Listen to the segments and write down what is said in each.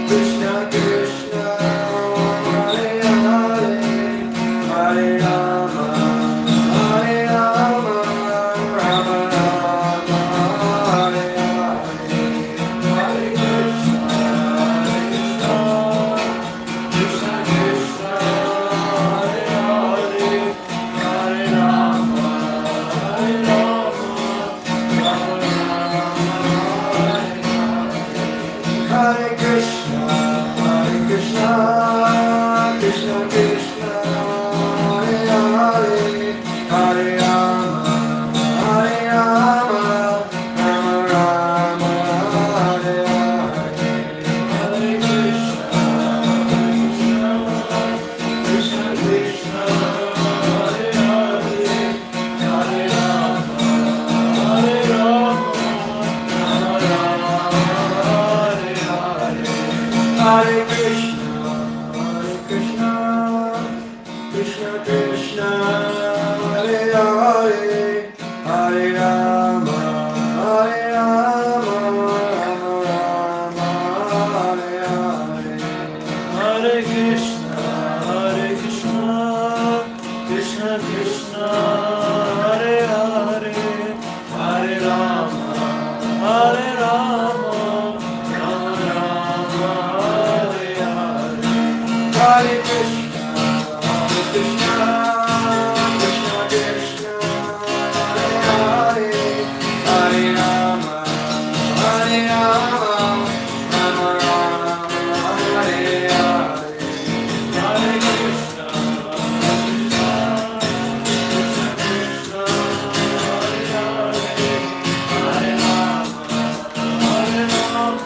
Krishna Krishna, Hare Hare, Hare Rama, Hare Rama, Rama Rama, Hare Hare, Hare Krishna, Krishna Krishna, Hare Hare, Hare Rama, Hare Rama, Rama Rama, Hare Krishna, Krishna Krishna, Hare Hare, Hare Rama, Hare Rama, Rama Rama, Hare Hare, Hare Krishna, Krishna Krishna, Hare Hare, Hare Rama, Hare Rama, Rama Rama, Hare Hare, Hare Krishna, Krishna Krishna, Hare Hare, Hare Rama, Hare Rama, Rama Rama, Hare Hare, Hare Krishna, Krishna Krishna, Hare Hare, Hare Rama, Hare Rama, Rama Rama, Hare Hare, Hare Krishna, Krishna Krishna, Hare Hare, Hare Rama, Hare Rama, Rama Rama, Hare Hare, Hare Krishna, Krishna Krishna, Hare Hare, Hare Rama, Hare Rama,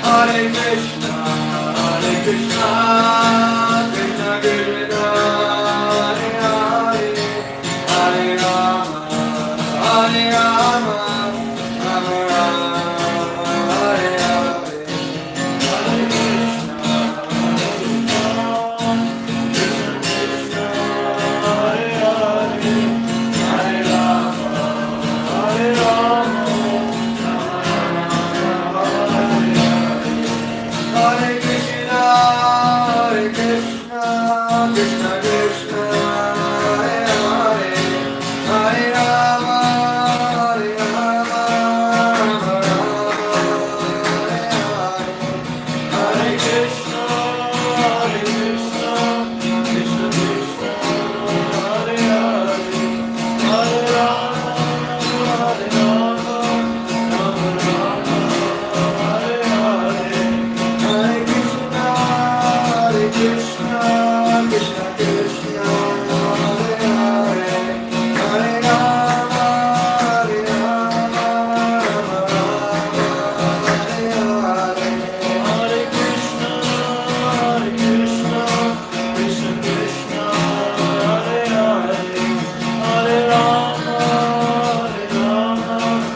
Hare Krishna, Krishna Krishna, Hare Hare, Hare Rama, Hare Rama, Rama Rama, Hare Hare, Hare Krishna, Krishna Krishna, Hare Hare, Hare Rama, Hare Rama, Hare Krishna, Krishna Krishna, Hare Hare, Hare Rama, Hare Rama, Rama Rama, Hare Hare, Hare Krishna, Krishna Krishna, Hare Hare, Hare Rama, Hare Rama, Rama Rama, Hare Hare, Hare Krishna, Krishna Krishna, Hare Hare, Hare Rama, Hare Rama, Rama Rama, Hare Hare, Hare Krishna, Krishna Krishna, Hare Hare, Hare Rama, Hare Rama,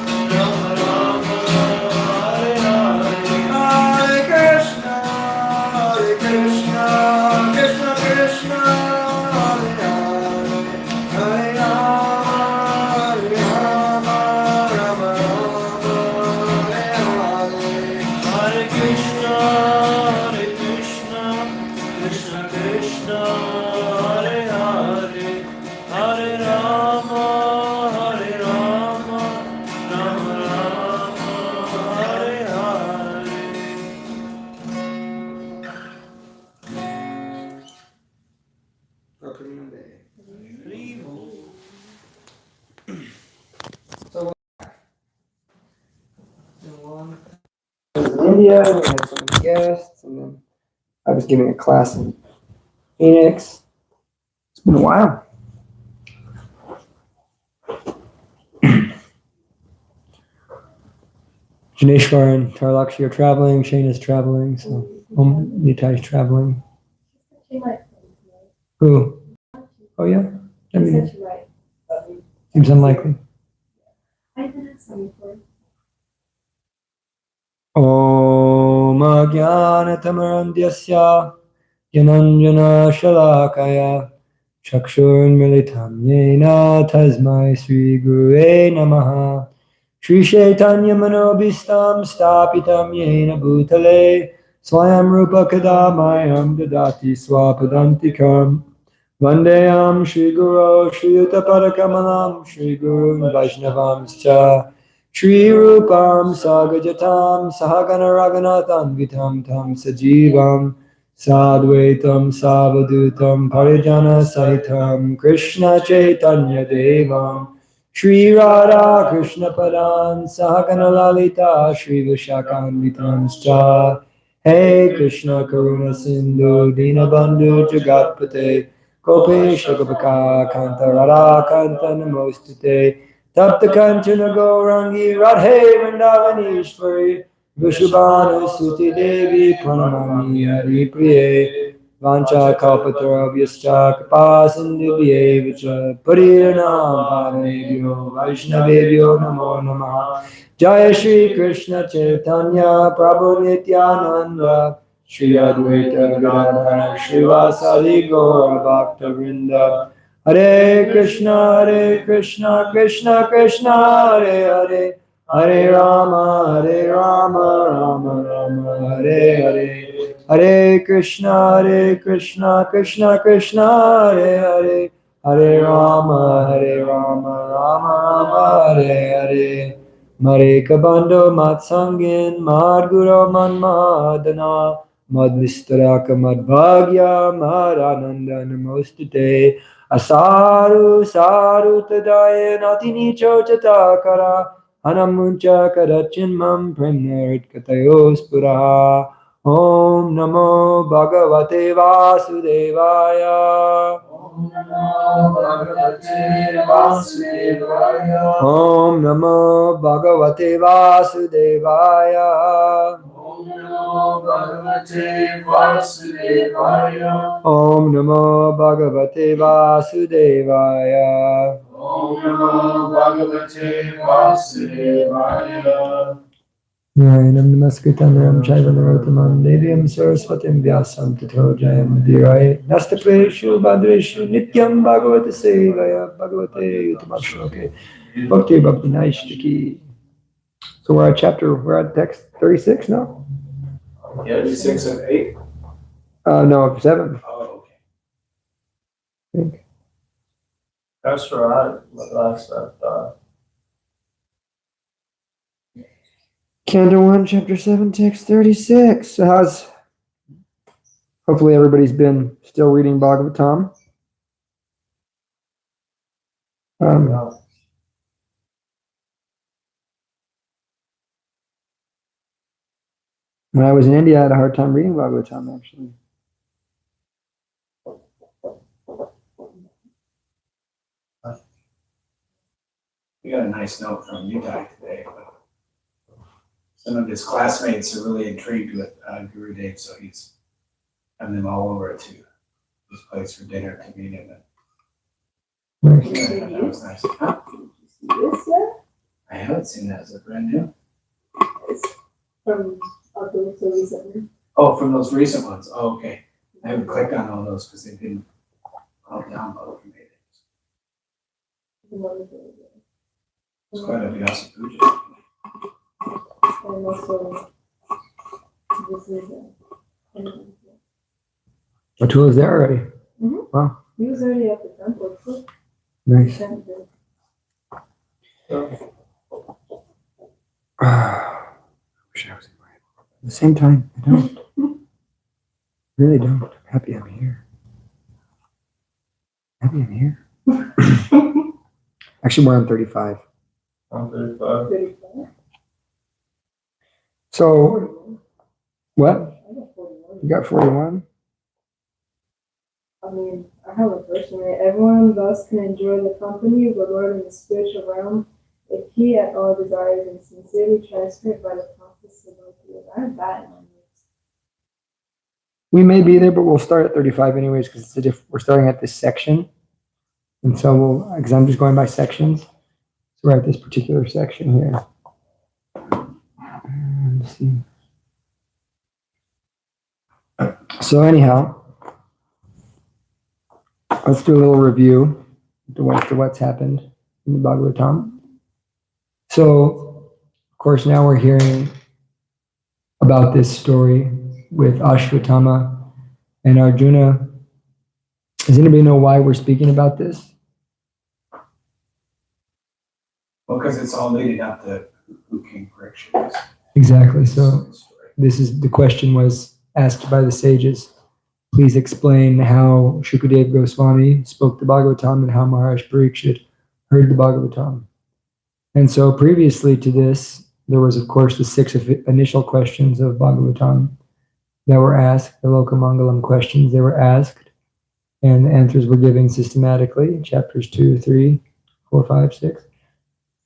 Rama Rama, Hare Hare, Hare Krishna, Krishna Krishna, Hare Hare, Hare Rama, Hare Rama, Rama Rama, Hare Hare, Hare Krishna, Krishna Krishna, Hare Hare, Hare Rama, Hare Rama, Rama Rama, Hare Hare. So in India, we had some guests, and then I was giving a class in Phoenix. It's been a while. Janeshwar and Tarlakshi are traveling. Shane is traveling. So Nitai's traveling. Who? Oh yeah. I mean, seems unlikely. Om Ajnanatamandhyasya Yananjana Shalakaya Chakshurmilitam Yena Tasmai Sri Gurue Namaha Shri Chaitanya Manobhistam Stapitam Yena Bhutale Swayam Rupa Kadamayam Dadati Swapadantikam Vandeyam Shri Guru Shri Utaparakamalam Shri Guru Vaishnavamscha Shri Rupam Sagajatam Sahagana Raghunatham Vitam Tam Sajivam Sadvaitam Savadutam Parijana Saitam Krishna Chaitanya Devam Shri Radha Krishna Padan Sahagana Lalita Shri Vishakam Hey Krishna Karuna Sindhu Dinabandhu Jagatpate Gopesha Gopaka Kanta Radha Kanta Namostate Tapta Kanchana Gaurangi Radhe Vrindavanishwari Vishubhanu Suti Devi Pranamami Hari Priye Vancha Kalpatarabhyascha Kripa Sindhubhye Vicha Pariranam Pavanebhyo Vaishnavebhyo Namo Namaha Jaya Shri Krishna Chaitanya Prabhu Nityananda Shri Advaita Gadadhar Srivasadi Gaura Bhakta Vrinda Hare Krishna Krishna Krishna Hare Hare Hare Rama Rama Rama Hare Hare Hare Krishna Krishna Krishna Hare Hare Hare Rama Rama Rama Hare Hare Mare Kabando Matsangin Madguro Manmadana Madvistaraka Madbhagya Marananda Namostate Asaru Saru Tadaye Natini Chochatakara Anamuncha Kadachinmam Premnarit Katayos Puraha Om Namo Bhagavate Vasudevaya Om Namo Bhagavate Vasudevaya Om Namo Bhagavate Vasudevaya Om Namo Bhagavate Vasudevaya Om Namo Bhagavate Vasudevaya Om Namo Bhagavate Vasudevaya Nayanam Namaskritam Chaiva Narotamam Devyam Saraswatim Vyasam Tato Jayam Dhirai Nastapeshu Badreshu Nityam Bhagavata Sevaya Bhagavate Utamashloke Bhakti Bhakti Naishtaki. So we're at text 36 now? Yeah, 36 and 8? No, 7. Oh, okay. I think. That's right. Last that. Canto 1, Chapter 7, text 36. So hopefully everybody's been still reading Bhagavatam. When I was in India, I had a hard time reading Bhagavatam, actually. We got a nice note from you guys today. Some of his classmates are really intrigued with Guru Dev, so he's having them all over to his place for dinner to meet him. Nice. That was nice. Huh? This yet? I haven't seen that. Is it brand new? It's from those so recently. Oh, from those recent ones. Oh, okay. I haven't clicked on all those because they've been all downloaded from it. It's quite a Vyasa Puja. And also, this is Atul is there already. Mm-hmm. Wow. He was already at the temple too. Nice. I wish I was in my At the same time, I don't. Really don't. I'm happy I'm here. Actually, we're on 35. On 35. 35. So, what? I got 41. You got 41? I mean, I have a verse in it. Everyone thus can enjoy the company of the Lord in the spiritual realm if he at all desires and sincerely transferred by the practice of the I have that in my notes. We may be there, but we'll start at 35 anyways because we're starting at this section. And so because I'm just going by sections. So we're at this particular section here. Let's see. So anyhow, let's do a little review to what's happened in the Bhagavatam. So course, now we're hearing about this story with Ashwatthama and Arjuna. Does anybody know why we're speaking about this? Well, because it's all leading up to who King Parikshit is. Exactly. So this is the question was asked by the sages. Please explain how Shukadev Goswami spoke the Bhagavatam and how Maharaj Parikshit heard the Bhagavatam. And so previously to this, there was, of course, the 6 initial questions of Bhagavatam that were asked, the Lokamangalam questions, they were asked, and the answers were given systematically, chapters 2, 3, 4, 5, 6.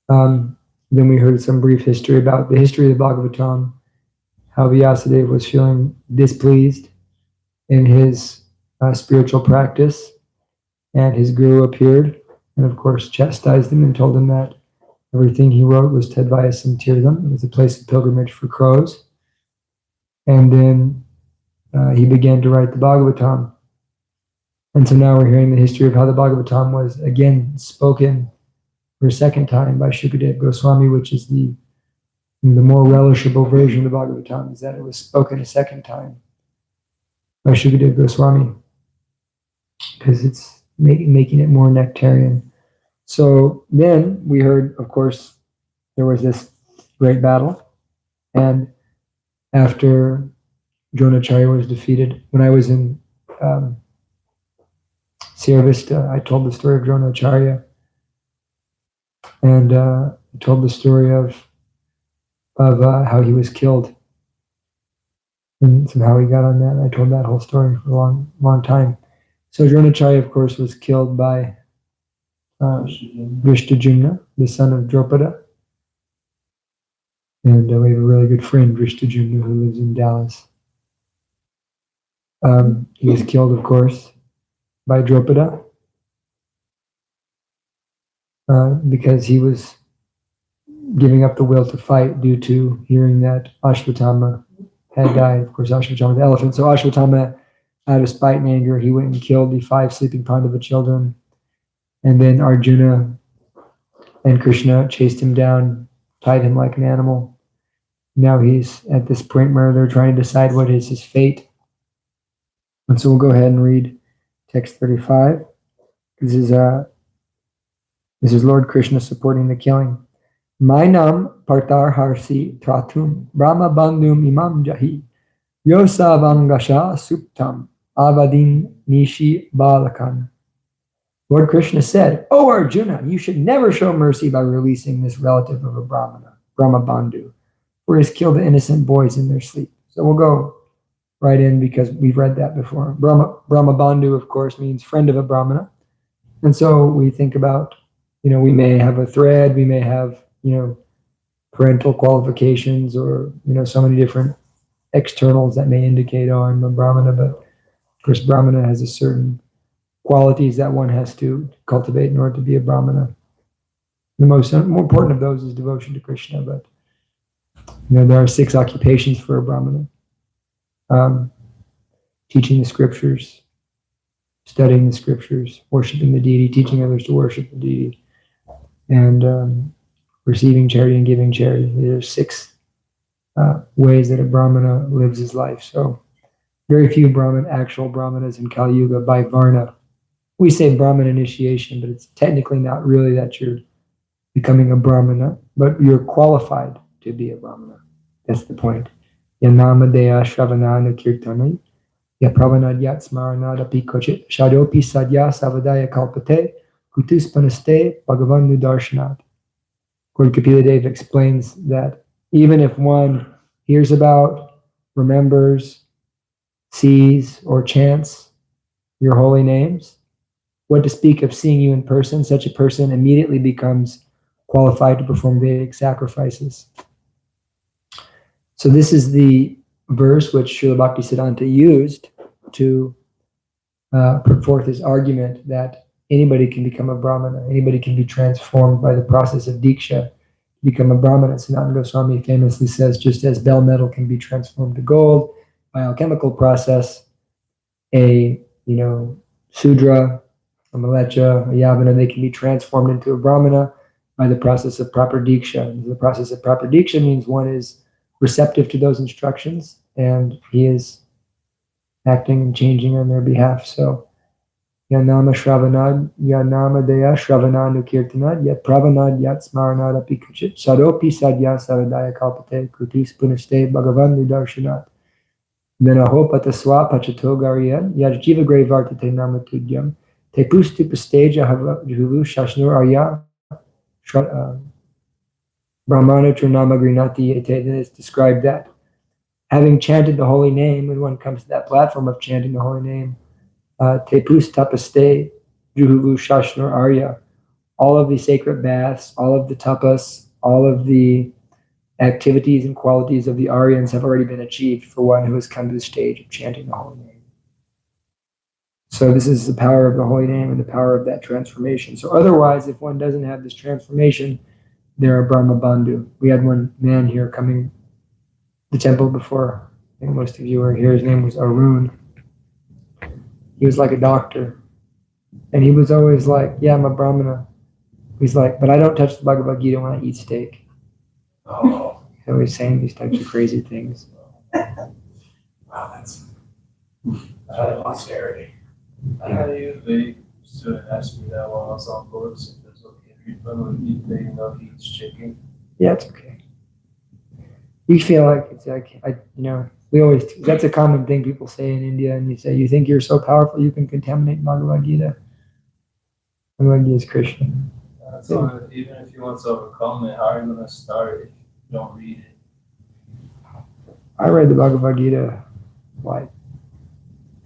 Then we heard some brief history about the history of the Bhagavatam, how Vyasadeva was feeling displeased in his spiritual practice, and his guru appeared and, of course, chastised him and told him that everything he wrote was Tadvayasam Tirtham. It was a place of pilgrimage for crows. And then he began to write the Bhagavatam. And so now we're hearing the history of how the Bhagavatam was again spoken for a second time by Shukadev Goswami, which is the more relishable version of the Bhagavatam, is that it was spoken a second time by Shukadev Goswami, because it's making it more nectarian. So then we heard, of course, there was this great battle, and after Dronacharya was defeated, when I was in Sierra Vista, I told the story of Dronacharya, and told the story of how he was killed, and somehow he got on that. I told that whole story for a long time. So Dronacharya, of course, was killed by Drishtajumna, the son of Drupada. And we have a really good friend, Drishtajumna, who lives in Dallas. He was killed, of course, by Drupada because he was giving up the will to fight due to hearing that Ashwatthama had died. Of course, Ashwatthama the elephant. So Ashwatthama, out of spite and anger, he went and killed the 5 sleeping Pandava children. And then Arjuna and Krishna chased him down, tied him like an animal. Now he's at this point where they're trying to decide what is his fate. And so we'll go ahead and read text 35. This is Lord Krishna supporting the killing. Mainam partar harsi tratum brahma bandhum imam jahi yosavangasha suptam avadin nishi balakan. Lord Krishna said, "O Arjuna, you should never show mercy by releasing this relative of a Brahmana, Brahma Bandhu, for he has killed the innocent boys in their sleep." So we'll go right in because we've read that before. Brahma Bandhu, of course, means friend of a Brahmana. And so we think about, we may have a thread, we may have, parental qualifications or, so many different externals that may indicate, oh, I'm a Brahmana, but of course, Brahmana has a certain qualities that one has to cultivate in order to be a Brahmana. The more important of those is devotion to Krishna, but there are 6 occupations for a Brahmana. Teaching the scriptures, studying the scriptures, worshiping the deity, teaching others to worship the deity, and receiving charity and giving charity. These are 6 ways that a Brahmana lives his life. So very few actual Brahmanas in Kali Yuga by Varna. We say Brahman initiation, but it's technically not really that you're becoming a Brahmana, but you're qualified to be a Brahmana. That's the point. Yanama Deya Shravanana Kirtanai, Yapravanadyat Smaranadapi Kochit, Shadopi Sadya Savadaya Kalpate, Kutuspanaste Bhagavan Nudarshanat. Lord Kapila Dev explains that even if one hears about, remembers, sees, or chants your holy names, what to speak of seeing you in person, such a person immediately becomes qualified to perform Vedic sacrifices. So this is the verse which Srila Bhaktisiddhanta used to put forth his argument that anybody can become a Brahmana, anybody can be transformed by the process of Diksha, become a Brahmana. Sanatana Goswami famously says, just as bell metal can be transformed to gold by alchemical process, a Sudra, a Malecha, a Yavana, they can be transformed into a Brahmana by the process of proper diksha. The process of proper diksha means one is receptive to those instructions and he is acting and changing on their behalf. So, yanama shravanad, yanama deya shravananu kirtanad, yat pravanad, yat smaranad api kuchit, sadopi sadya saradaya kalpate, kutis punaste bhagavan nidarshanat. Minaho pataswa pachato gariyan, yajjiva grevartate namatudyam, te pustu pasteja juvu shashnur arya, brahmana trinama grinati ete. Then it's described that having chanted the holy name, when one comes to that platform of chanting the holy name, tepus tapaste juhuvu shashnur arya, all of the sacred baths, all of the tapas, all of the activities and qualities of the Aryans have already been achieved for one who has come to the stage of chanting the holy name. So this is the power of the holy name and the power of that transformation. So otherwise, if one doesn't have this transformation, they're a Brahma Bandhu. We had one man here coming to the temple before. I think most of you were here. His name was Arun. He was like a doctor. And he was always like, yeah, I'm a Brahmana. He's like, but I don't touch the Bhagavad Gita when I eat steak. Oh, He's always saying these types of crazy things. wow, that's austerity. They used to ask me that while I was on boards, if it's okay if you put with meat that you know he eats chicken. Yeah, it's okay. You feel like it's like, we always, that's a common thing people say in India, and you say, you think you're so powerful you can contaminate Bhagavad Gita. Bhagavad Gita is Krishna. So even if you want to overcome it, how are you going to start if you don't read it? I read the Bhagavad Gita like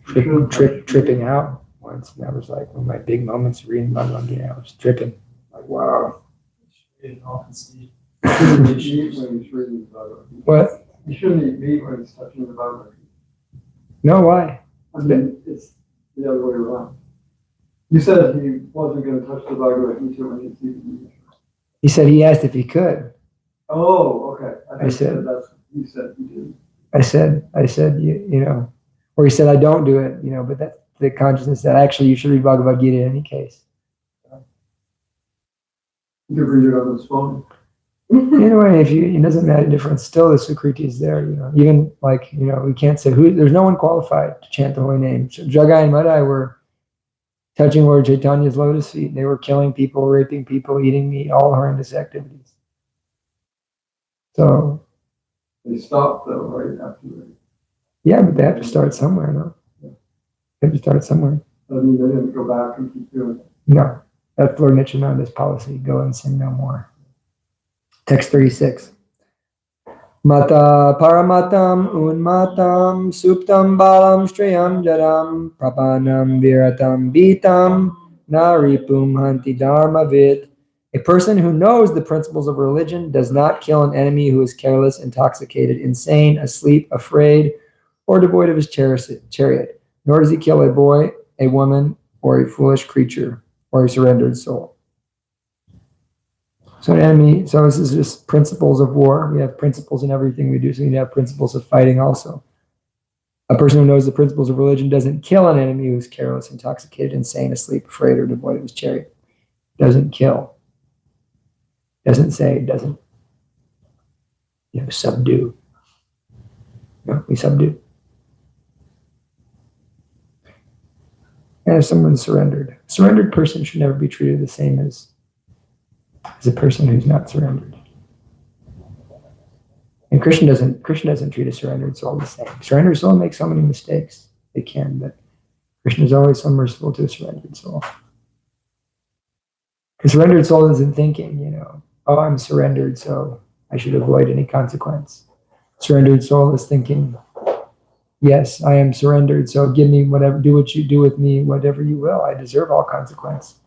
tripping out once, and that was like one of my big moments of reading Bhagavad Gita. I was tripping, like wow. What? You shouldn't eat meat when it's touching the Bhagavad Gita. No, why? I mean, it's the other way around. You said he wasn't going to touch the Bhagavad Gita when he's eating meat. He said he asked if he could. Oh, okay. I said that's what you said he did. I said, or he said, I don't do it, but that's the consciousness that actually you should read Bhagavad Gita in any case. You could read it on his phone. Anyway, it doesn't matter the difference. Still, the Sukriti is there. Even like we can't say who. There's no one qualified to chant the holy name. So Jagai and Madai were touching Lord Chaitanya's lotus feet. They were killing people, raping people, eating meat, all horrendous activities. So They stopped though, right after that. yeah, but they have to start somewhere, no? They have to start somewhere. I mean, they didn't go back and keep doing it. No, that's Lord Nityananda's policy. Go and sin no more. Text 36. Mata paramatam unmatam suptam balam strayam jadam prapanam viratam bitam naripum hanti dharma vid. A person who knows the principles of religion does not kill an enemy who is careless, intoxicated, insane, asleep, afraid, or devoid of his chariot, nor does he kill a boy, a woman, or a foolish creature, or a surrendered soul. So this is just principles of war. We have principles in everything we do, so we have principles of fighting also. A person who knows the principles of religion doesn't kill an enemy who's careless, intoxicated, insane, asleep, afraid, or devoid of his chariot. Doesn't kill. Doesn't say, doesn't, subdue. No, we subdue. And if someone's surrendered, a surrendered person should never be treated the same as a person who's not surrendered. And Krishna doesn't treat a surrendered soul the same. Surrendered soul makes so many mistakes. They can, but Krishna is always so merciful to a surrendered soul. A surrendered soul isn't thinking, oh, I'm surrendered, so I should avoid any consequence. Surrendered soul is thinking, yes, I am surrendered, so give me whatever, do what you do with me, whatever you will. I deserve all consequence.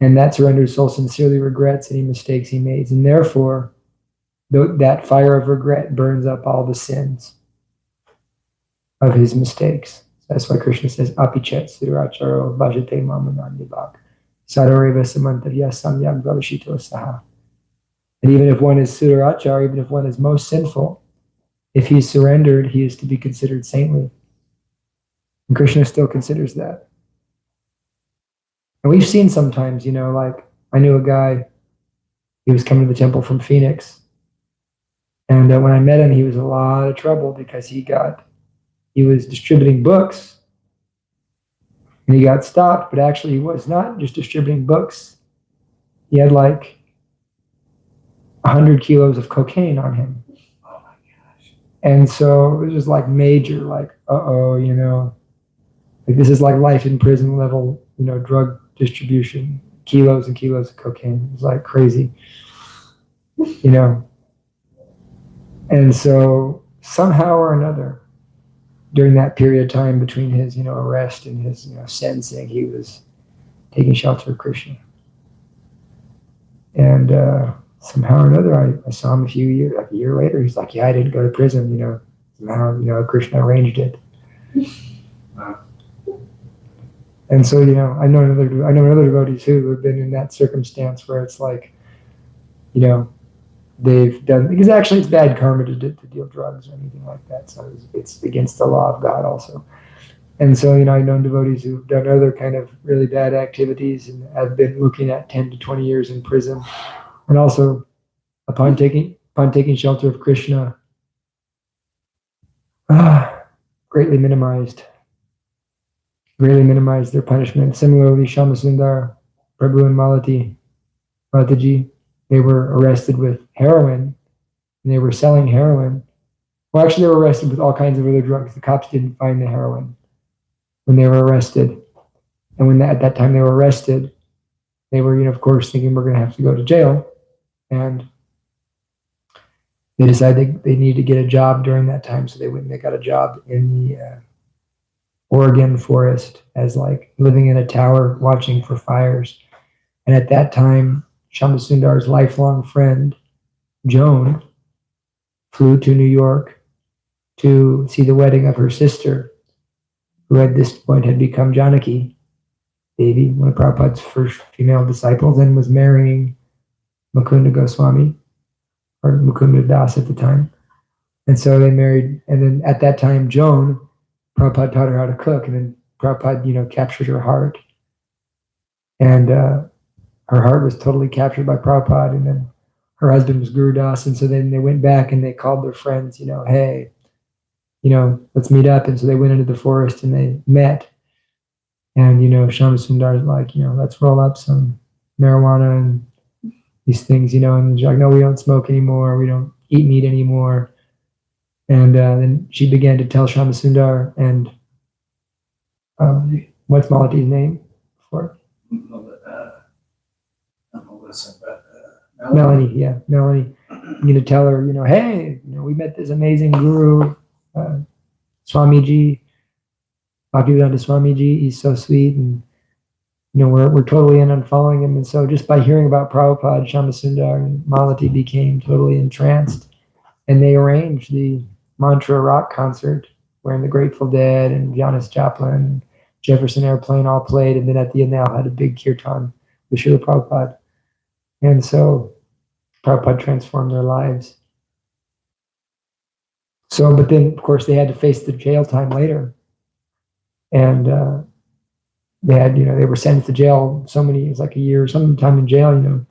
And that surrendered soul sincerely regrets any mistakes he made. And therefore, that fire of regret burns up all the sins of his mistakes. That's why Krishna says, apichet suracharo bhajate mamanandibhak sadareva samantavya samyak bhavashito saha. And even if one is surachar, even if one is most sinful, if he's surrendered, he is to be considered saintly. And Krishna still considers that. And we've seen sometimes, like I knew a guy He was coming to the temple from Phoenix. And when I met him, he was in a lot of trouble because he was distributing books, and he got stopped, but actually he was not just distributing books. He had like 100 kilos of cocaine on him. Oh my gosh. And so it was just like major, like, like this is like life in prison level, drug distribution, kilos and kilos of cocaine. It was like crazy, And so somehow or another, during that period of time between his, arrest and his, sentencing, he was taking shelter of Krishna. And somehow or another, I saw him a year later. He's like, yeah, I didn't go to prison, somehow, Krishna arranged it. And so, I know other devotees who have been in that circumstance where it's like, they've done, because actually it's bad karma to deal drugs or anything like that. So it's against the law of God also. And so, I've known devotees who've done other kind of really bad activities and have been looking at 10 to 20 years in prison. And also, upon taking shelter of Krishna, greatly minimized their punishment. Similarly, Shyamasundar, Prabhu and Malataji, they were arrested with heroin, and they were selling heroin. Well, actually, they were arrested with all kinds of other drugs. The cops didn't find the heroin when they were arrested. And at that time they were arrested, they were, of course, thinking we're going to have to go to jail. And they decided they needed to get a job during that time. So they went and they got a job in the Oregon forest as like living in a tower watching for fires. And at that time, Shyamasundar lifelong friend, Joan, flew to New York to see the wedding of her sister, who at this point had become Janaki Devi, one of Prabhupada's first female disciples, and was marrying Mukunda Goswami, or Mukunda Das at the time. And so they married, and then at that time, Joan, Prabhupada taught her how to cook, and then Prabhupada, captured her heart. And her heart was totally captured by Prabhupada, and then her husband was Guru Das, and so then they went back and they called their friends, hey, let's meet up. And so they went into the forest and they met. And, Shyamasundar is like, let's roll up some marijuana and these things, and she's like, no, we don't smoke anymore. We don't eat meat anymore. And then she began to tell Shyamasundar and what's Malati's name for? Melanie, yeah, Melanie. I'm going to tell her, hey, we met this amazing guru, Swamiji, Bhaktivedanta Swamiji. He's so sweet, and we're totally in on following him. And so just by hearing about Prabhupada, Shyamasundar and Malati became totally entranced, and they arranged the Mantra rock concert wherein the Grateful Dead and Janis Joplin, Jefferson Airplane all played, and then at the end they all had a big kirtan with Srila Prabhupada. And so Prabhupada transformed their lives. So, but then, of course, they had to face the jail time later. And they had, they were sentenced to jail it was like a year, some time in jail, and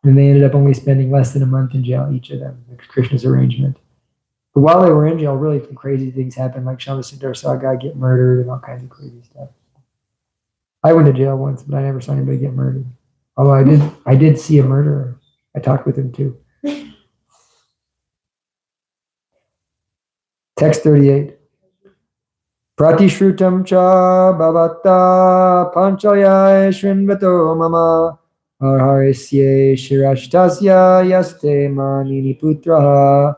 they ended up only spending less than a month in jail, each of them, like Krishna's arrangement. But while they were in jail, really some crazy things happened, like Shyamasundar saw a guy get murdered and all kinds of crazy stuff. I went to jail once, but I never saw anybody get murdered. Although I did see a murderer. I talked with him too. Text 38. Pratishrutam cha bhavata panchaya shrinvato mama arharisye shirashtasya yaste manini putraha.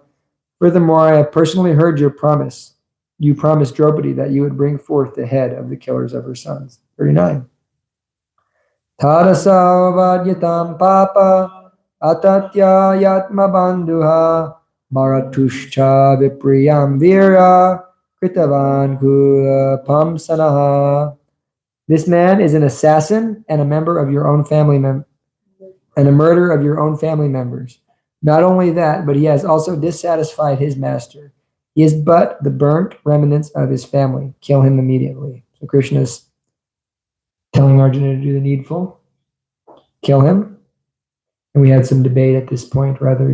Furthermore, I have personally heard your promise. You promised Draupadi that you would bring forth the head of the killers of her sons. 39. Tadasa vadyatam papa atatya yatma bandhuha Bharatushcha vipriyam vira kritavan kula pamsanaha. This man is an assassin and a member of your own family and a murderer of your own family members. Not only that, but he has also dissatisfied his master. He is but the burnt remnants of his family. Kill him immediately. So Krishna is telling Arjuna to do the needful. Kill him. And we had some debate at this point, rather,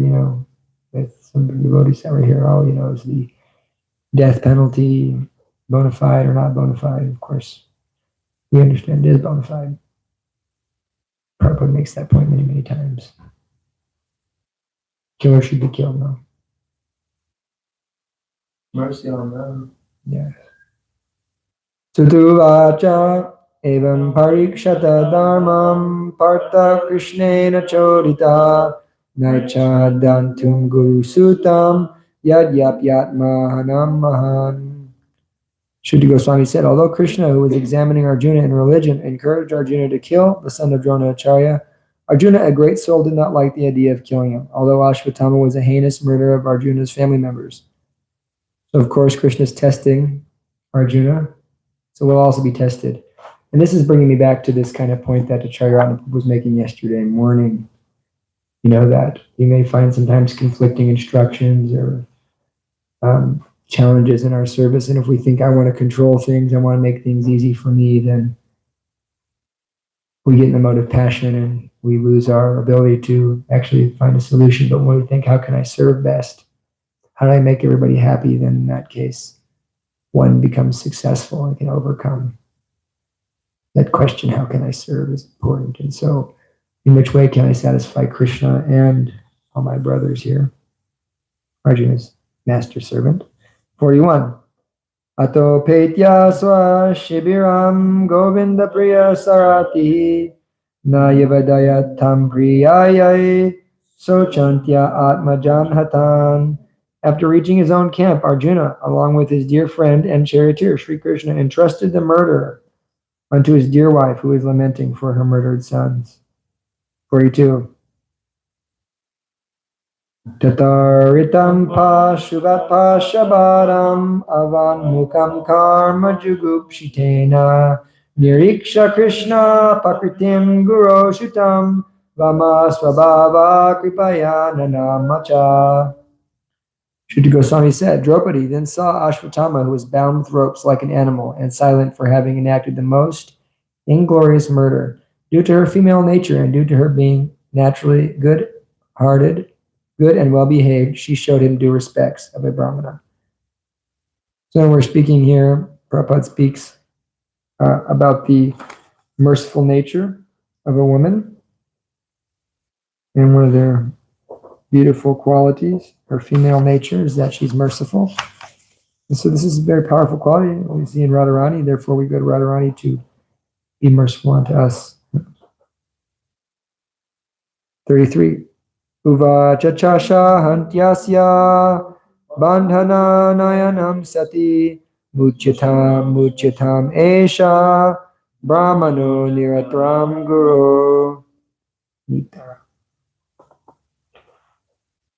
with some devotees that were here. Oh, is the death penalty bona fide or not bona fide? Of course, we understand it is bona fide. Prabhupada makes that point many, many times. Killer should be killed, no? Mercy on them. Yeah. Sutuvacha evam parikshata dharmam partha krishnena chodita naicha dantum guru sutam yad yap yat mahanam mahan. Shuddha Goswami said, although Krishna, who was examining Arjuna in religion, encouraged Arjuna to kill the son of Dronacharya, Arjuna, a great soul, did not like the idea of killing him, although Ashvatthama was a heinous murderer of Arjuna's family members. So, of course, Krishna is testing Arjuna, so we'll also be tested. And this is bringing me back to this kind of point that Acharya was making yesterday morning, that you may find sometimes conflicting instructions or challenges in our service. And if we think I want to control things, I want to make things easy for me, then we get in the mode of passion and we lose our ability to actually find a solution. But when we think, how can I serve best? How do I make everybody happy? Then in that case, one becomes successful and can overcome. That question, how can I serve, is important. And so, in which way can I satisfy Krishna and all my brothers here? Arjuna's master servant. 41. Ato petya swa shibiram govinda priya sarati nayavadaya tam priyayai sochantya atmajan hatan. After reaching his own camp, Arjuna, along with his dear friend and charioteer Sri Krishna, entrusted the murderer unto his dear wife, who is lamenting for her murdered sons. 42. Tataritam pashuvat pashabaram avan mukam karma jugupshitena niriksha krishna pakritim guru shutam vama swabhava kripaya nanamacha. Shuddha Goswami said, Draupadi then saw Ashvatthama, who was bound with ropes like an animal and silent for having enacted the most inglorious murder. Due to her female nature and due to her being naturally good-hearted, good and well-behaved, she showed him due respects of a Brahmana. So when we're speaking here, Prabhupada speaks about the merciful nature of a woman, and one of their beautiful qualities, her female nature, is that she's merciful. And so this is a very powerful quality we see in Radharani. Therefore, we go to Radharani to be merciful unto us. 33. Uvacha chasha hantyasya bandhana nayanam sati mucyatam esha brahmano niratram guru.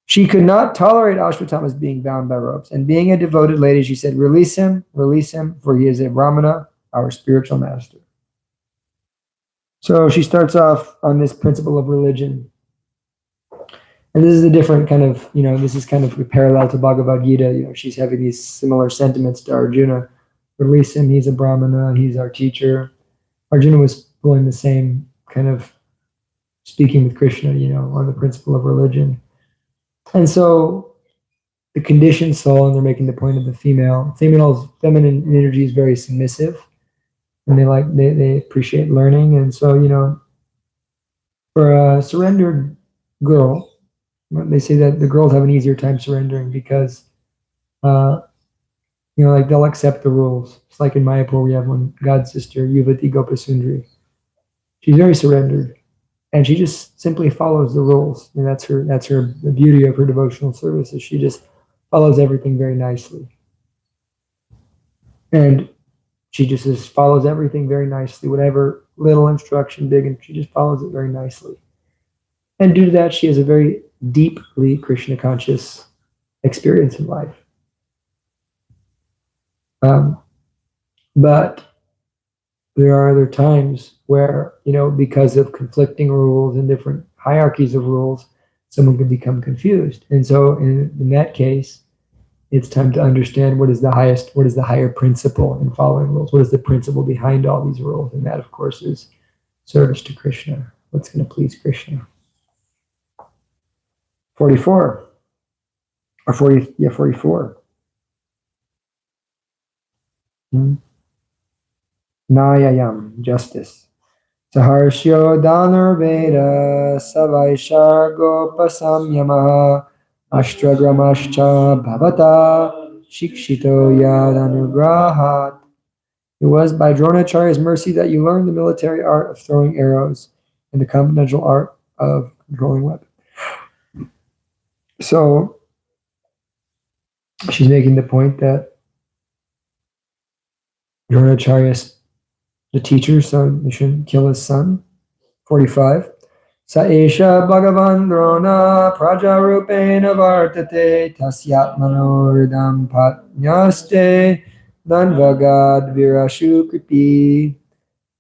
She could not tolerate Ashvatthama's being bound by ropes, and being a devoted lady, she said, release him, for he is a Brahmana, our spiritual master. So she starts off on this principle of religion. And this is a different kind of, this is kind of a parallel to Bhagavad Gita. She's having these similar sentiments to Arjuna. Release him, he's a Brahmana, he's our teacher. Arjuna was pulling the same kind of speaking with Krishna, on the principle of religion. And so the conditioned soul, and they're making the point of the feminine energy is very submissive, and they appreciate learning. And so, for a surrendered girl, they say that the girls have an easier time surrendering because, they'll accept the rules. It's like in Mayapur, we have one god sister, Yuvati Gopasundari. She's very surrendered. And she just simply follows the rules, and that's the beauty of her devotional service. Is she just follows everything very nicely, and she just follows everything very nicely. Whatever little instruction, big, and she just follows it very nicely. And due to that, she has a very deeply Krishna conscious experience in life. But there are other times where, because of conflicting rules and different hierarchies of rules, someone can become confused. And so in that case, it's time to understand what is the higher principle in following rules? What is the principle behind all these rules? And that, of course, is service to Krishna. What's going to please Krishna? 44. Or 40, yeah, 44. Nayayam, justice. Saharshyo Dhanurveda Savaishar Gopasamyamaha Ashtragramascha Bhavata Shikshito Yadanugrahat. It was by Dronacharya's mercy that you learned the military art of throwing arrows and the confidential art of controlling weapons. So she's making the point that Dronacharya is the teacher, so they shouldn't kill his son. 45. Saesha Bhagavan Drona Prajarupena Vartate Tasyatmanoridam Patnyaste Danvagad Virashu Kripi.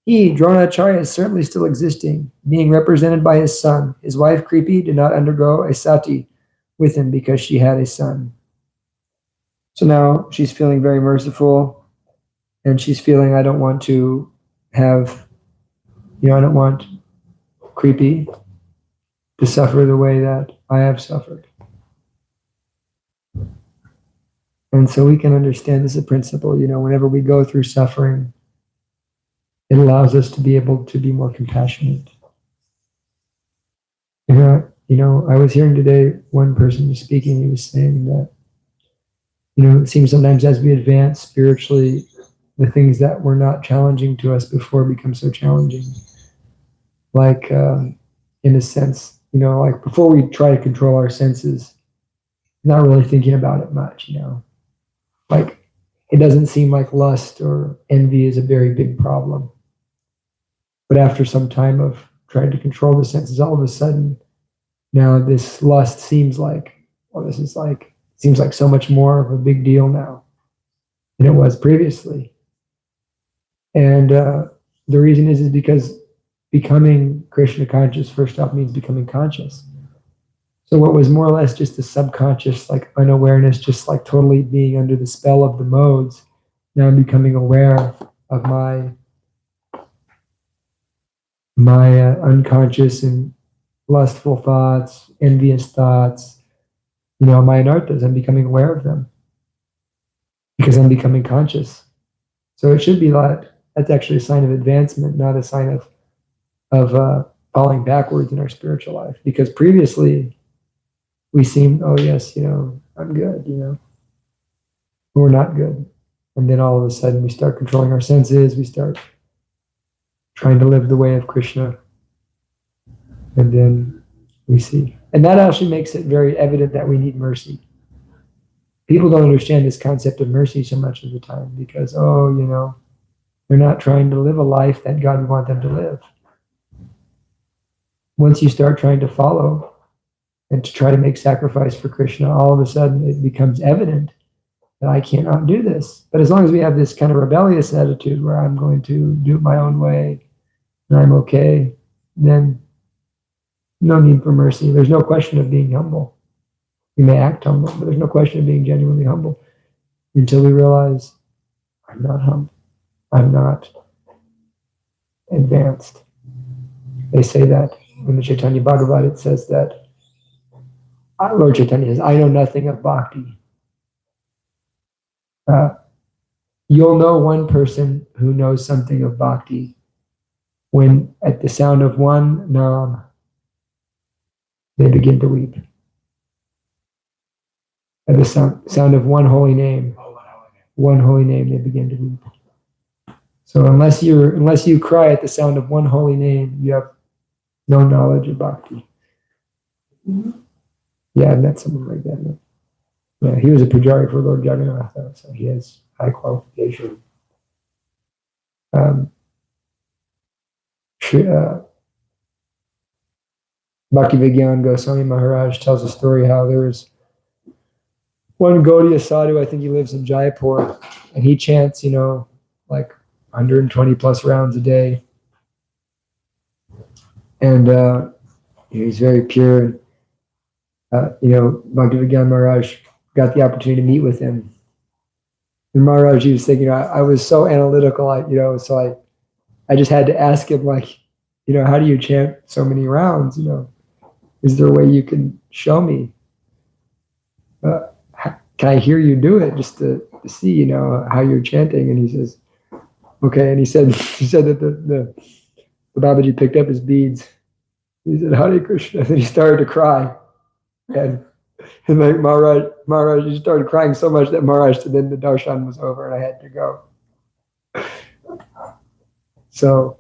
He, Dronacharya, is certainly still existing, being represented by his son. His wife Kripi did not undergo a sati with him because she had a son. So now she's feeling very merciful, and she's feeling, I don't want to have, I don't want Kripi to suffer the way that I have suffered. And so we can understand this as a principle, whenever we go through suffering, it allows us to be able to be more compassionate. I was hearing today one person was speaking, he was saying that, it seems sometimes as we advance spiritually, the things that were not challenging to us before become so challenging. Like, in a sense, like before we try to control our senses, not really thinking about it much, like it doesn't seem like lust or envy is a very big problem. But after some time of trying to control the senses, all of a sudden, now this lust seems like, seems like so much more of a big deal now than it was previously. And the reason is because becoming Krishna conscious, first off, means becoming conscious. So what was more or less just a subconscious, like unawareness, just like totally being under the spell of the modes, now I'm becoming aware of my unconscious and lustful thoughts, envious thoughts, my anarthas. I'm becoming aware of them because I'm becoming conscious. So it should be like, that's actually a sign of advancement, not a sign of falling backwards in our spiritual life. Because previously we seem, oh yes, I'm good, but we're not good. And then all of a sudden we start controlling our senses, we start trying to live the way of Krishna. And then we see. And that actually makes it very evident that we need mercy. People don't understand this concept of mercy so much of the time because, they're not trying to live a life that God would want them to live. Once you start trying to follow and to try to make sacrifice for Krishna, all of a sudden it becomes evident that I cannot do this. But as long as we have this kind of rebellious attitude where I'm going to do it my own way and I'm okay, then no need for mercy. There's no question of being humble. We may act humble, but there's no question of being genuinely humble until we realize I'm not humble. I'm not advanced. They say that in the Chaitanya Bhagavata, it says that Lord Chaitanya says, I know nothing of bhakti. You'll know one person who knows something of bhakti when at the sound of one nam, they begin to weep. At the sound of one holy name, they begin to weep. So unless you cry at the sound of one holy name, you have no knowledge of bhakti. Yeah, I met someone like that. Yeah, he was a pujari for Lord Jagannatha, so he has high qualification. Bhaktivigyan Goswami Maharaj tells a story how there was one Gaudiya sadhu, I think he lives in Jaipur, and he chants, like 120 plus rounds a day. And he's very pure. Bhaktivigyan Maharaj got the opportunity to meet with him. And Maharaj, he was thinking, I was so analytical, so I just had to ask him, like, how do you chant so many rounds, is there a way you can show me? Can I hear you do it just to see, you know, how you're chanting? And he says, okay. And he said that the Babaji picked up his beads. He said, Hare Krishna. And then he started to cry. And like Maharaj, he started crying so much that Maharaj said then the darshan was over and I had to go. So,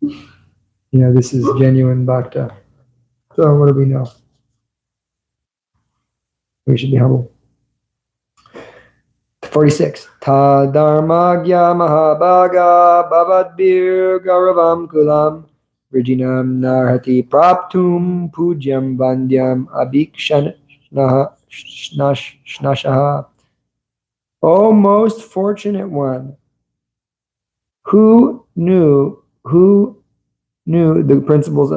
you know, this is genuine bhakta. So what do we know? We should be humble. 46. Ta dharmagya mahabhaga bhavadbir gauravam kulam virginam narhati praptum pujyam vandyam abhikshanashaha. O most fortunate one, who know the principles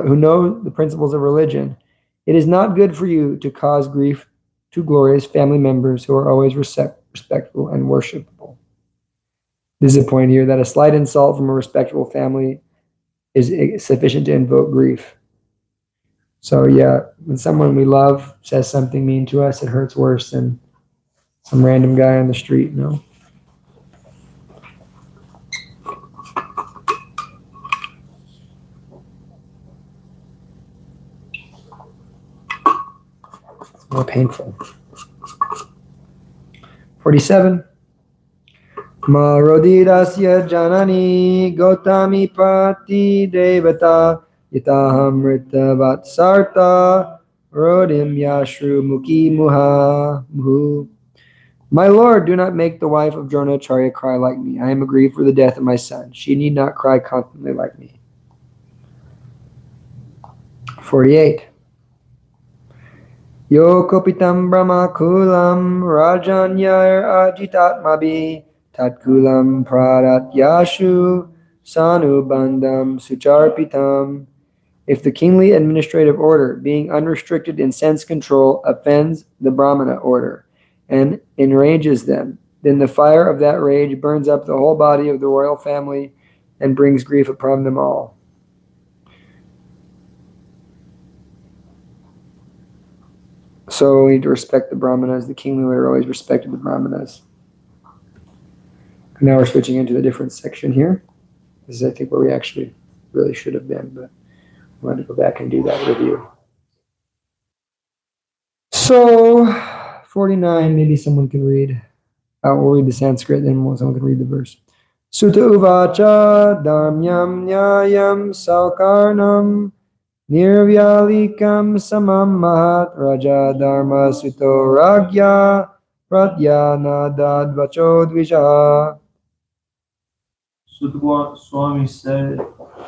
of religion, it is not good for you to cause grief to glorious family members who are always respectful and worshipful. This is a point here that a slight insult from a respectable family is sufficient to invoke grief. So yeah, when someone we love says something mean to us, it hurts worse than some random guy on the street, you know. It's more painful. 47. Marodidasya janani gotami pati devata yataham vatsarta rodim yashru mukhi muhu. My lord, do not make the wife of Dronacharya cry like me. I am aggrieved for the death of my son. She need not cry constantly like me. 48. Yo kopitam brahmakulam rajanyar ajitatmabi tatkulam pradatyashu sanubandam sucharpitam. If the kingly administrative order, being unrestricted in sense control, offends the Brahmana order and enrages them, then the fire of that rage burns up the whole body of the royal family and brings grief upon them all. So we need to respect the Brahmanas. The kingly order always respected the Brahmanas. Now we're switching into a different section here. This is, I think, where we actually really should have been, but I wanted to go back and do that review. So, 49, maybe someone can read. We'll read the Sanskrit, then someone can read the verse. Sutta uvacha dharmyam nyayam saukarnam nirvyalikam samam mahat raja dharma suto ragya pratyana dadvacho dvija. Sutta Swami said,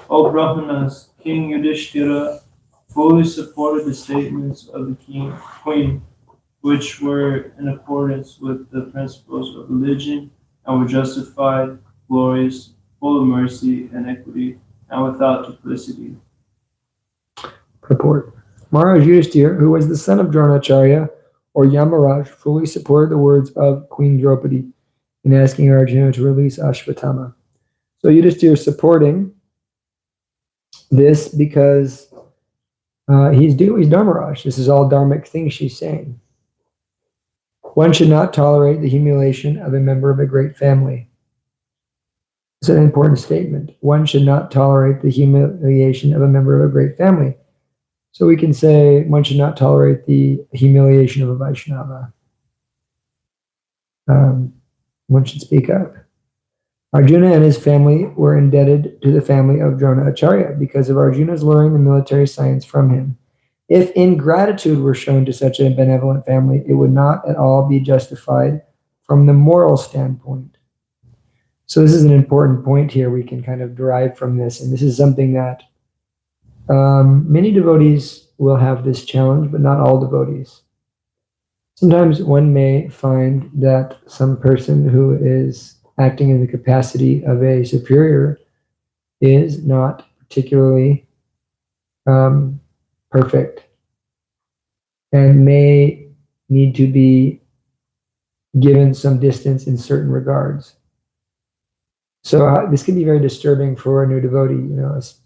O Brahmanas, King Yudhishthira fully supported the statements of the queen, which were in accordance with the principles of religion and were justified, glorious, full of mercy and equity, and without duplicity. Purport. Maharaj Yudhishthira, who was the son of Dronacharya, or Yamaraj, fully supported the words of Queen Draupadi in asking Arjuna to release Ashvatthama. So Yudhishthira is supporting this because he's Dharmaraj. This is all dharmic things she's saying. One should not tolerate the humiliation of a member of a great family. It's an important statement. One should not tolerate the humiliation of a member of a great family. So we can say one should not tolerate the humiliation of a Vaishnava. One should speak up. Arjuna and his family were indebted to the family of Dronacharya because of Arjuna's learning the military science from him. If ingratitude were shown to such a benevolent family, it would not at all be justified from the moral standpoint. So this is an important point here we can kind of derive from this, and this is something that many devotees will have this challenge, but not all devotees. Sometimes one may find that some person who is acting in the capacity of a superior is not particularly perfect and may need to be given some distance in certain regards. So this can be very disturbing for a new devotee,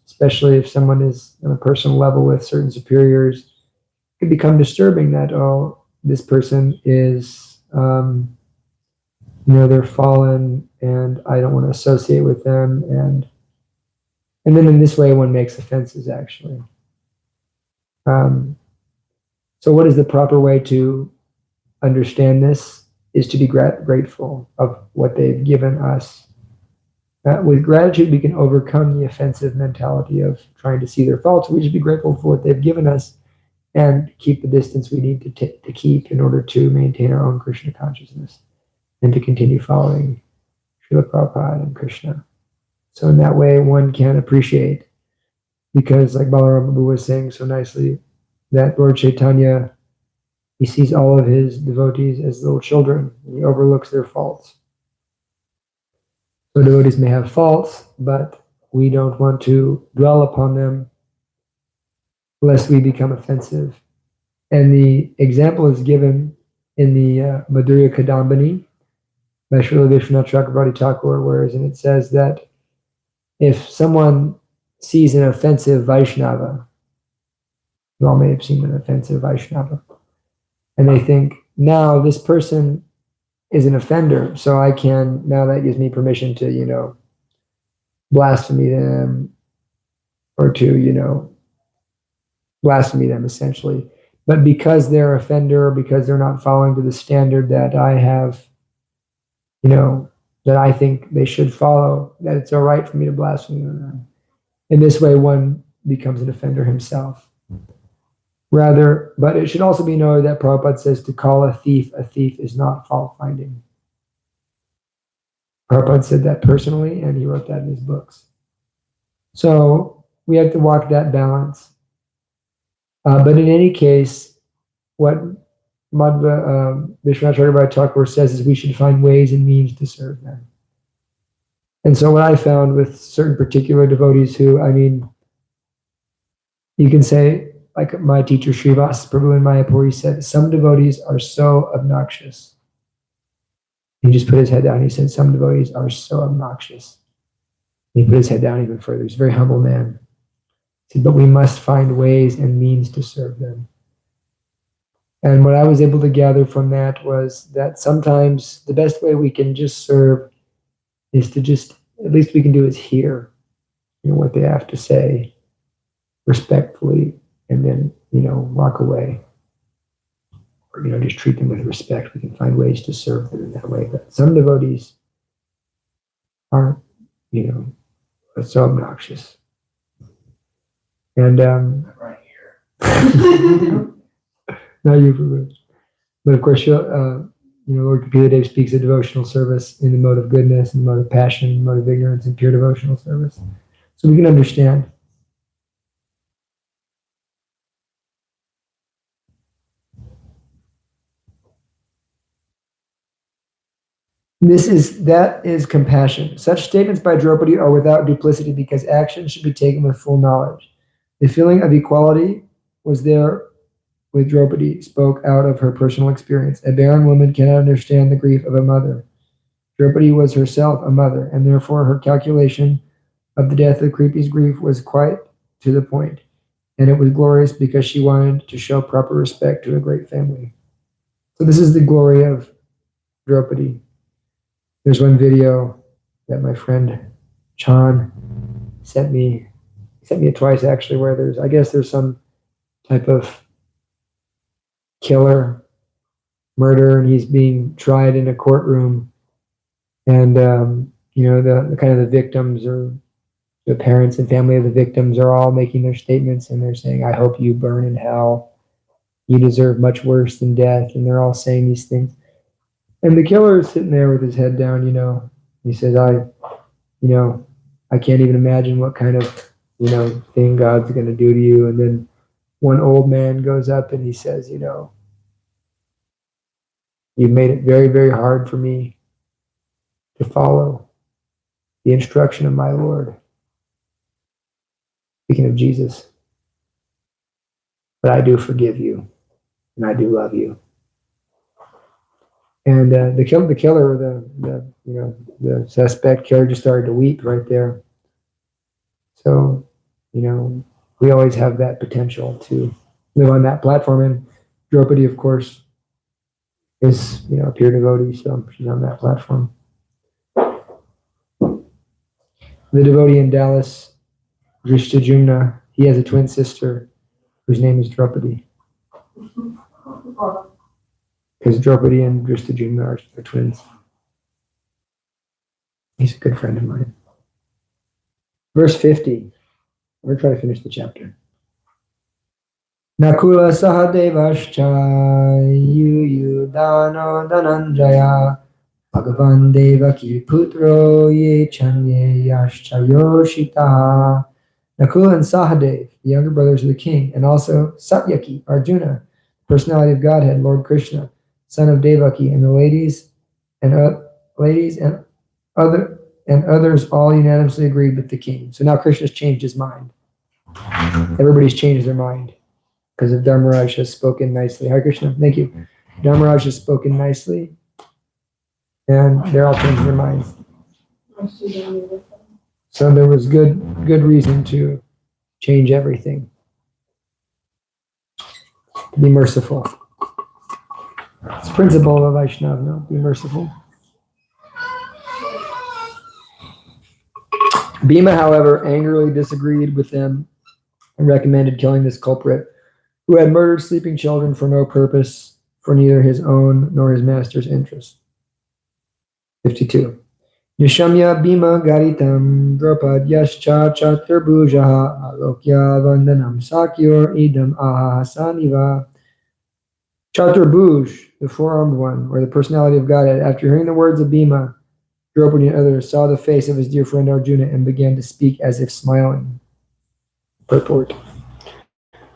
especially if someone is on a personal level with certain superiors. It can become disturbing that, oh, this person is, they're fallen and I don't want to associate with them. And then in this way, one makes offenses, actually. So what is the proper way to understand this? Is to be grateful of what they've given us. With gratitude, we can overcome the offensive mentality of trying to see their faults. We should be grateful for what they've given us and keep the distance we need to keep in order to maintain our own Krishna consciousness and to continue following Srila Prabhupada and Krishna. So in that way, one can appreciate, because like Balaram Prabhu was saying so nicely, that Lord Chaitanya, he sees all of his devotees as little children, and he overlooks their faults. So devotees may have faults, but we don't want to dwell upon them lest we become offensive. And the example is given in the Madhurya Kadambini by Srila Vishwanath Chakravarti Thakur, whereas it says that if someone sees an offensive Vaishnava, you all may have seen an offensive Vaishnava, and they think, now this person is an offender, so now that gives me permission to, blaspheme them, or to, blaspheme them essentially. But because they're offender, because they're not following to the standard that I have, that I think they should follow, that it's all right for me to blaspheme them. In this way, one becomes an offender himself. Rather, but it should also be noted that Prabhupada says to call a thief is not fault finding. Prabhupada said that personally, and he wrote that in his books. So we have to walk that balance. But in any case, what Madhva Vishwanath Chakravarti Thakur says is we should find ways and means to serve them. And so what I found with certain particular devotees who, you can say, like my teacher Srivas Prabhu in Mayapur, he said, some devotees are so obnoxious. He just put his head down. He said, some devotees are so obnoxious. He put his head down even further. He's a very humble man. He said, but we must find ways and means to serve them. And what I was able to gather from that was that sometimes the best way we can just serve is to at least we can do is hear, what they have to say respectfully, and then, walk away. Or, just treat them with respect. We can find ways to serve them in that way. But some devotees aren't, so obnoxious. And Right here. not you, Prabhu. But of course, Lord Kapila Dev speaks of devotional service in the mode of goodness, in the mode of passion, in the mode of ignorance, and pure devotional service. So we can understand. That is compassion. Such statements by Draupadi are without duplicity because action should be taken with full knowledge. The feeling of equality was there with Draupadi, spoke out of her personal experience. A barren woman cannot understand the grief of a mother. Draupadi was herself a mother, and therefore her calculation of the death of Kripi's grief was quite to the point, and it was glorious because she wanted to show proper respect to a great family. So this is the glory of Draupadi. There's one video that my friend Chan sent me. He sent me it twice actually, where there's some type of killer, murder, and he's being tried in a courtroom, and the kind of the victims or the parents and family of the victims are all making their statements, and they're saying, "I hope you burn in hell. You deserve much worse than death." And they're all saying these things. And the killer is sitting there with his head down, He says, I can't even imagine what kind of, thing God's going to do to you. And then one old man goes up and he says, you've made it very, very hard for me to follow the instruction of my Lord. Speaking of Jesus. But I do forgive you, and I do love you. And the killer, the suspect killer, just started to weep right there. So, we always have that potential to live on that platform. And Draupadi, of course, is a pure devotee, so she's on that platform. The devotee in Dallas, Drishtajumna, he has a twin sister whose name is Draupadi. Because Draupadi and Drishtajumna are twins. He's a good friend of mine. Verse 50. We're trying to finish the chapter. Nakula Sahadevascha Yuyudano Dhananjaya Bhagavan Devaki Putro Ye Chanye Yascha Yoshita. Nakula and Sahadev, the younger brothers of the king, and also Satyaki, Arjuna, personality of Godhead, Lord Krishna, son of Devaki, and the ladies and others all unanimously agreed with the king. So now Krishna's changed his mind. Everybody's changed their mind because of Dharmaraj has spoken nicely. Hare Krishna, thank you. Dharmaraj has spoken nicely, and they're all changing their minds. So there was good reason to change everything. Be merciful. It's the principle of Vaishnava, no? Be merciful. Bhima, however, angrily disagreed with them and recommended killing this culprit, who had murdered sleeping children for no purpose, for neither his own nor his master's interest. 52. Nishamya Bhima Garitam Draupadyascha Chaturbhujaha Alokya Vandanam Sakyur Idam Ahasaniva. Chaturbhuj, the four-armed one, or the personality of Godhead, after hearing the words of Bhima, Draupadi and others saw the face of his dear friend Arjuna and began to speak as if smiling. Purport.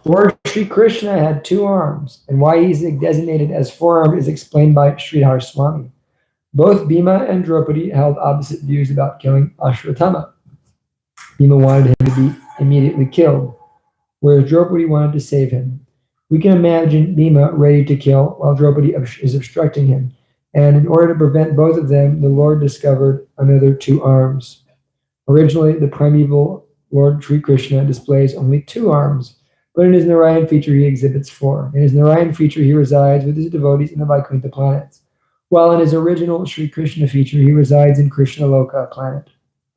Lord Sri Krishna had two arms, and why he's designated as four-armed is explained by Sridhar Swami. Both Bhima and Draupadi held opposite views about killing Ashwatthama. Bhima wanted him to be immediately killed, whereas Draupadi wanted to save him. We can imagine Bhima ready to kill while Draupadi is obstructing him, and in order to prevent both of them, the Lord discovered another two arms. Originally, the primeval Lord Sri Krishna displays only two arms, but in his Narayan feature he exhibits four. In his Narayan feature he resides with his devotees in the Vaikuntha planets, while in his original Sri Krishna feature he resides in Krishna Loka planet,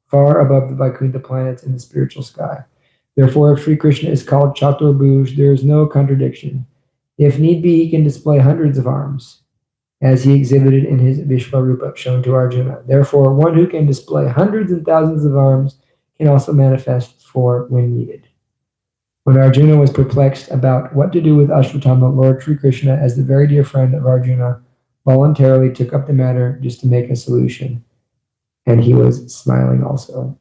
far above the Vaikuntha planets in the spiritual sky. Therefore, if Sri Krishna is called Chaturbhuj, there is no contradiction. If need be, he can display hundreds of arms, as he exhibited in his Vishvarupa shown to Arjuna. Therefore, one who can display hundreds and thousands of arms can also manifest four when needed. When Arjuna was perplexed about what to do with Ashwatthama, Lord Sri Krishna, as the very dear friend of Arjuna, voluntarily took up the matter just to make a solution. And he was smiling also.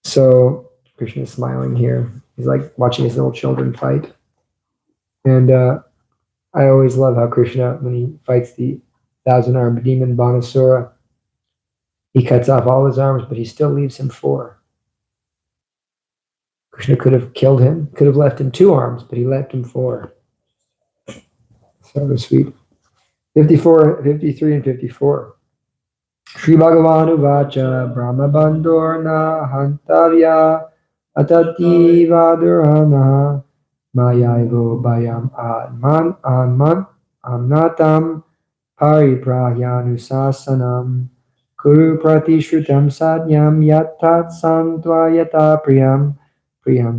So Krishna is smiling here. He's like watching his little children fight. And I always love how Krishna, when he fights the 1,000-armed demon Banasura, he cuts off all his arms, but he still leaves him four. Krishna could have killed him, could have left him two arms, but he left him four. So sweet. 54, 53, and 54. Sri Bhagavan Uvacha Brahma Bandorna Hantarya Atati Vaduramaha Mayaivo Bayam Anman Amnatam Pariprahyanusasanam Kuru Pratishrutam Sadhyam Yatat Santvayata Priyam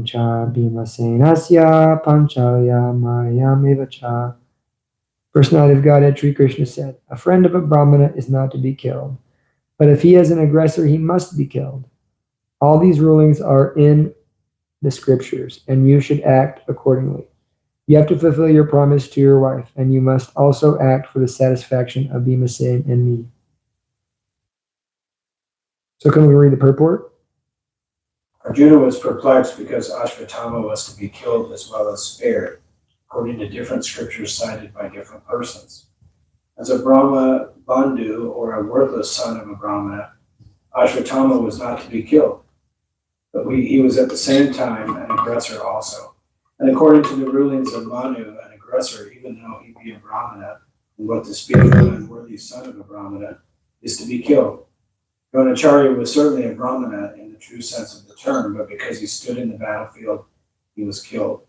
Cha Bhimasenasya Panchalya Mayam Evacha. Personality of Godhead, Sri Krishna said, a friend of a Brahmana is not to be killed, but if he is an aggressor, he must be killed. All these rulings are in the scriptures, and you should act accordingly. You have to fulfill your promise to your wife, and you must also act for the satisfaction of Bhimasen and me. So can we read the purport? Arjuna was perplexed because Ashwatthama was to be killed as well as spared, according to different scriptures cited by different persons. As a Brahma Bandhu, or a worthless son of a Brahmana, Ashwatthama was not to be killed, but he was at the same time an aggressor also. And according to the rulings of Manu, an aggressor, even though he be a Brahmana, And what to speak of an unworthy son of a Brahmana is to be killed. Dronacharya was certainly a Brahmana in the true sense of the term, but because he stood in the battlefield, he was killed.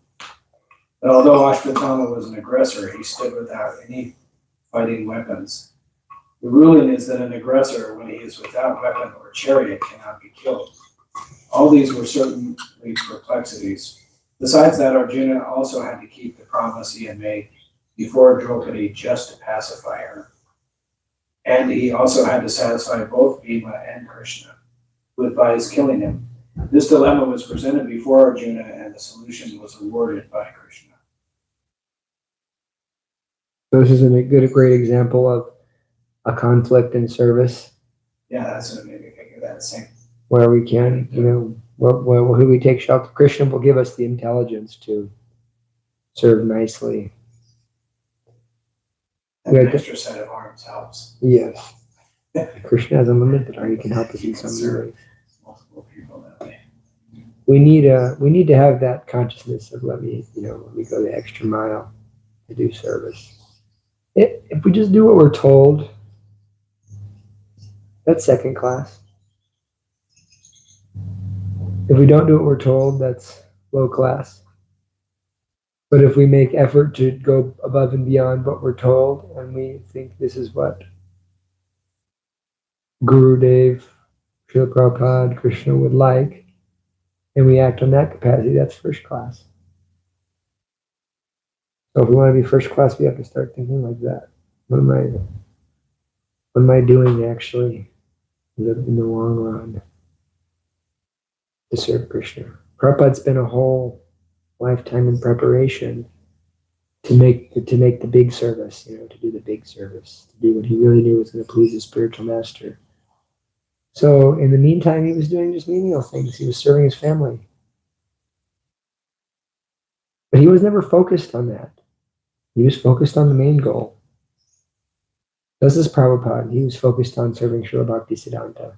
But although Ashwatthama was an aggressor, he stood without any fighting weapons. The ruling is that an aggressor, when he is without weapon or chariot, cannot be killed. All these were certainly perplexities. Besides that, Arjuna also had to keep the promise he had made before Draupadi just to pacify her. And he also had to satisfy both Bhima and Krishna, who advised killing him. This dilemma was presented before Arjuna, and the solution was awarded by Krishna. This is a great example of a conflict in service. Yeah, that's what made me think of that same. Where we can, who we take shelter. Krishna will give us the intelligence to serve nicely. And an extra set of arms helps. Yes. Krishna has unlimited arm. He can help us in some ways. Multiple people that way. We need to have that consciousness of let me go the extra mile to do service. If we just do what we're told, that's second class. If we don't do what we're told, that's low class. But if we make effort to go above and beyond what we're told, and we think this is what Guru Dev, Srila Prabhupada, Krishna would like, and we act on that capacity, that's first class. So if we want to be first class, we have to start thinking like that. What am I doing actually in the long run to serve Krishna? Prabhupada spent a whole lifetime in preparation to make the big service, to do the big service, to do what he really knew was going to please his spiritual master. So in the meantime, he was doing just menial things. He was serving his family. But he was never focused on that. He was focused on the main goal. This is Prabhupada. He was focused on serving Srila Bhaktisiddhanta.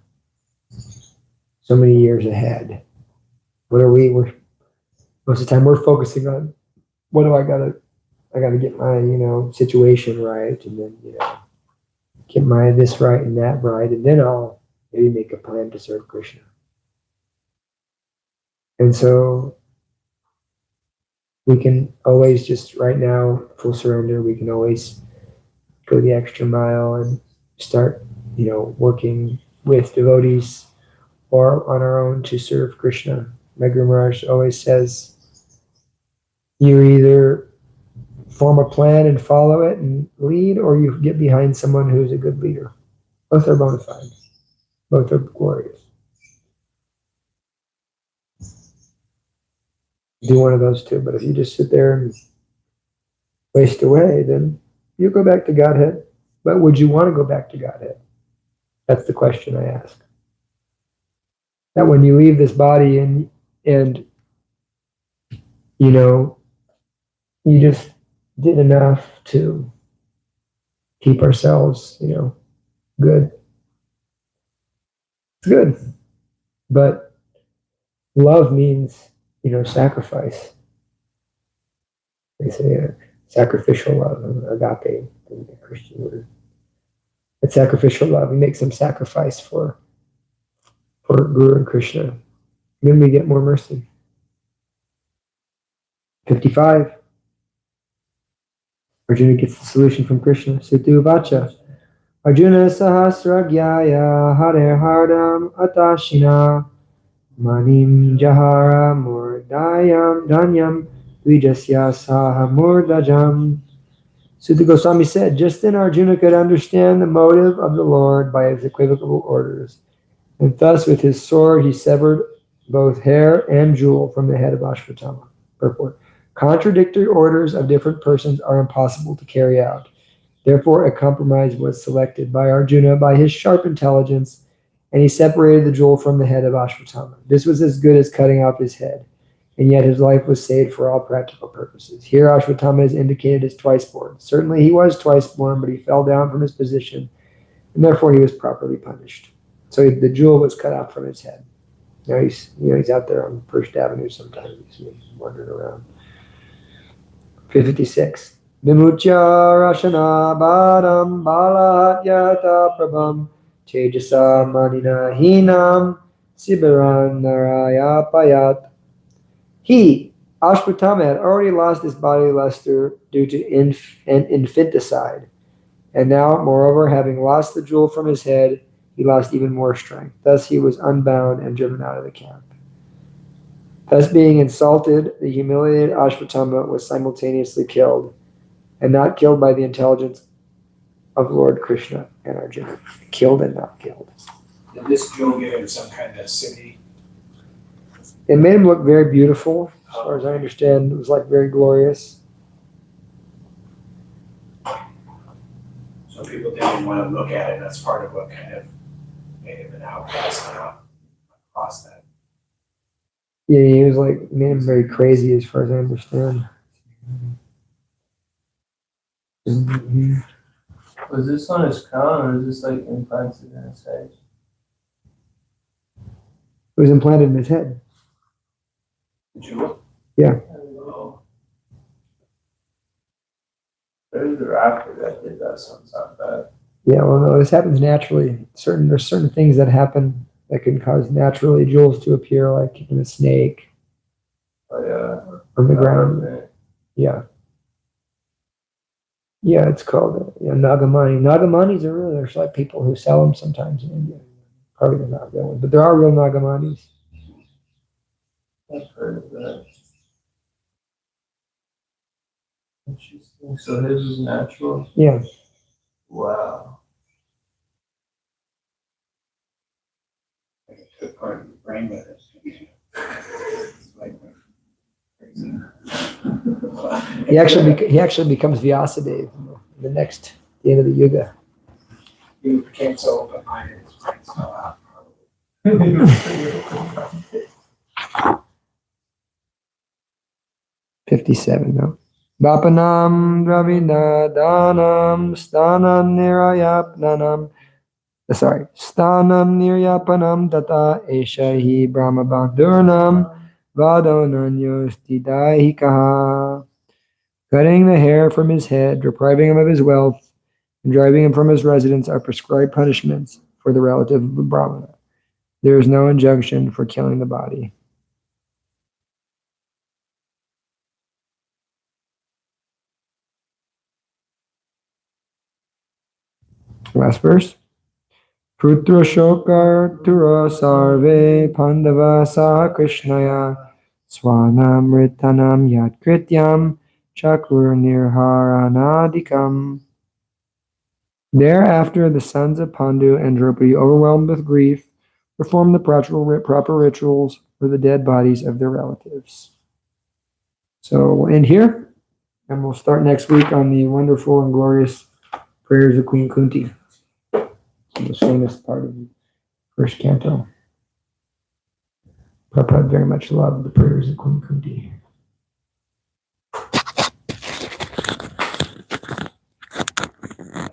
So many years ahead. What are we? Most of the time we're focusing on what do I gotta get my, situation right, and then, get my this right and that right, and then I'll maybe make a plan to serve Krishna. And so we can always just right now, full surrender, we can always go the extra mile and start, working with devotees or on our own to serve Krishna. My Guru Maharaj always says, you either form a plan and follow it and lead, or you get behind someone who's a good leader. Both are bona fide. Both are glorious. Do one of those two, but if you just sit there and waste away, then you go back to Godhead. But would you want to go back to Godhead? That's the question I ask. That when you leave this body and you just did enough to keep ourselves, good. It's good. But love means, sacrifice. They say sacrificial love, agape, the Christian word. It's sacrificial love. We make some sacrifice for Guru and Krishna. Then we get more mercy. 55. Arjuna gets the solution from Krishna. Sutu Vacha. Arjuna Sahasragyaya Hare Hardam Atashina Manim Jahara Murdayam Danyam Vijasya Saha Murdajam. Suta Goswami said, just then Arjuna could understand the motive of the Lord by his equivocal orders. And thus with his sword he severed both hair and jewel from the head of Ashwatthama. Purport. Contradictory orders of different persons are impossible to carry out. Therefore, a compromise was selected by Arjuna by his sharp intelligence, and he separated the jewel from the head of Ashwatthama. This was as good as cutting off his head, and yet his life was saved for all practical purposes. Here, Ashwatthama is indicated as twice born. Certainly, he was twice born, but he fell down from his position, and therefore he was properly punished. So the jewel was cut off from his head. Now he's out there on First Avenue sometimes. He's wandering around. 56. Vimutya Rashana Badam Balahatyata Prabham Tejasa Manina Hinam Sibiran Naraya Payat. He, Ashwatthama, had already lost his bodily luster due to infanticide. And now, moreover, having lost the jewel from his head, he lost even more strength. Thus he was unbound and driven out of the camp. Thus being insulted, the humiliated Ashwatthama was simultaneously killed, and not killed by the intelligence of Lord Krishna and Arjuna. Killed and not killed. Did this jewel give him some kind of city? It made him look very beautiful, as far as I understand. It was like very glorious. So people didn't want to look at it. That's part of what kind of made him an outcast now across that. Yeah, he was like, made him very crazy, as far as I understand. Was this on his crown or is this like implanted in his head? It was implanted in his head. The jewel? Yeah. Oh. There's the rapper that did that sometime back. Yeah, well, no, this happens naturally. There's certain things that happen that can cause naturally jewels to appear, like in a snake. Oh yeah. On the ground. Yeah. Yeah, it's called Nagamani. Nagamanis are real. There's like people who sell them sometimes in India. Probably they're not real ones, but there are real Nagamanis. I've heard of that. Interesting. So his is natural? Yeah. Wow. Like it took part of the brain with it. Like crazy. He actually becomes Vyasadeva in the end of the Yuga. He became so open-minded, his brain fell out. 57, no. Vapanam Dravidadanam Stanam Nirayapnanam. Sorry. Stanam Niryapanam Tata Eshahi Brahma Bandurnam Vadonanyostidahikaha. Cutting the hair from his head, depriving him of his wealth, and driving him from his residence are prescribed punishments for the relative of a Brahmana. There is no injunction for killing the body. Last verse. Putra Shokar Tura Sarve Pandava Saha Krishnaya Swanam Ritanam Yat Krityam Chakur Nirharanadikam. Thereafter, the sons of Pandu and Draupadi, overwhelmed with grief, performed the proper rituals for the dead bodies of their relatives. So we'll end here, and we'll start next week on the wonderful and glorious prayers of Queen Kunti, the famous part of the first canto. Prabhupada very much loved the prayers of Queen Kunti.